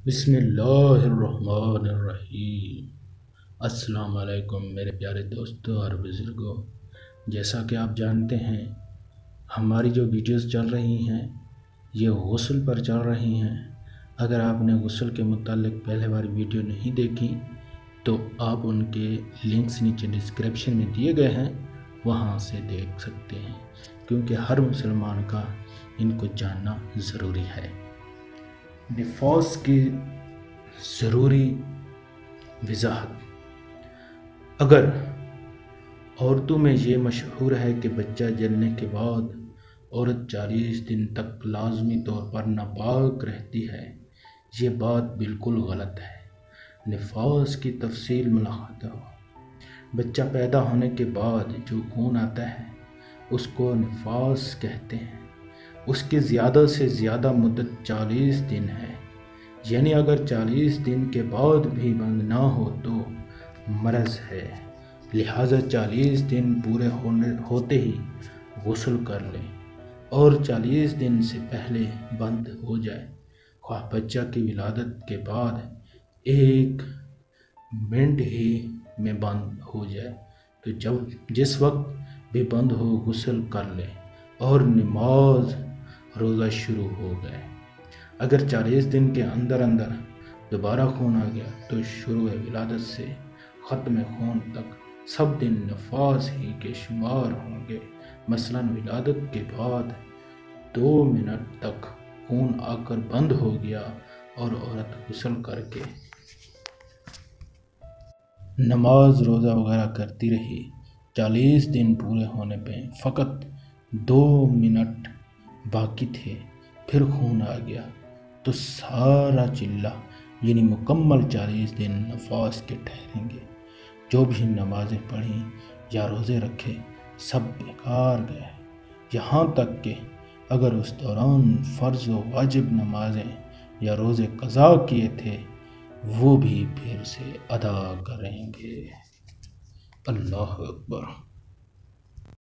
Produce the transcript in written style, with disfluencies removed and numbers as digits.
بسم اللہ الرحمن الرحیم۔ السلام علیکم میرے پیارے دوستوں اور بزرگوں۔ جیسا کہ آپ جانتے ہیں ہماری جو ویڈیوز چل رہی ہیں یہ غسل پر چل رہی ہیں۔ اگر آپ نے غسل کے متعلق پہلے بار ویڈیو نہیں دیکھی تو آپ ان کے لنکس نیچے ڈسکرپشن میں دیے گئے ہیں، وہاں سے دیکھ سکتے ہیں، کیونکہ ہر مسلمان کا ان کو جاننا ضروری ہے۔ نفاس کی ضروری وضاحت۔ اگر عورتوں میں یہ مشہور ہے کہ بچہ جننے کے بعد عورت 40 دن تک لازمی طور پر ناپاک رہتی ہے، یہ بات بالکل غلط ہے۔ نفاس کی تفصیل ملاحظہ ہو۔ بچہ پیدا ہونے کے بعد جو خون آتا ہے اس کو نفاس کہتے ہیں۔ اس کی زیادہ سے زیادہ مدت 40 دن ہے، یعنی اگر 40 دن کے بعد بھی بند نہ ہو تو مرض ہے، لہٰذا 40 دن پورے ہوتے ہی غسل کر لیں، اور 40 دن سے پہلے بند ہو جائے، خواہ بچہ کی ولادت کے بعد 1 منٹ ہی میں بند ہو جائے تو جس وقت بھی بند ہو غسل کر لے اور نماز روزہ شروع ہو گئے۔ اگر 40 دن کے اندر دوبارہ خون آ گیا تو شروع ولادت سے ختم خون تک سب دن نفاس ہی کے شمار ہوں گے۔ مثلا ولادت کے بعد 2 منٹ تک خون آ کر بند ہو گیا اور عورت غسل کر کے نماز روزہ وغیرہ کرتی رہی، 40 دن پورے ہونے پہ فقط 2 منٹ باقی تھے، پھر خون آ گیا تو سارا چلہ یعنی مکمل 40 دن نفاس کے ٹھہریں گے۔ جو بھی نمازیں پڑھیں یا روزے رکھے سب بیکار گئے، یہاں تک کہ اگر اس دوران فرض و واجب نمازیں یا روزے قضا کیے تھے وہ بھی پھر سے ادا کریں گے۔ اللہ اکبر۔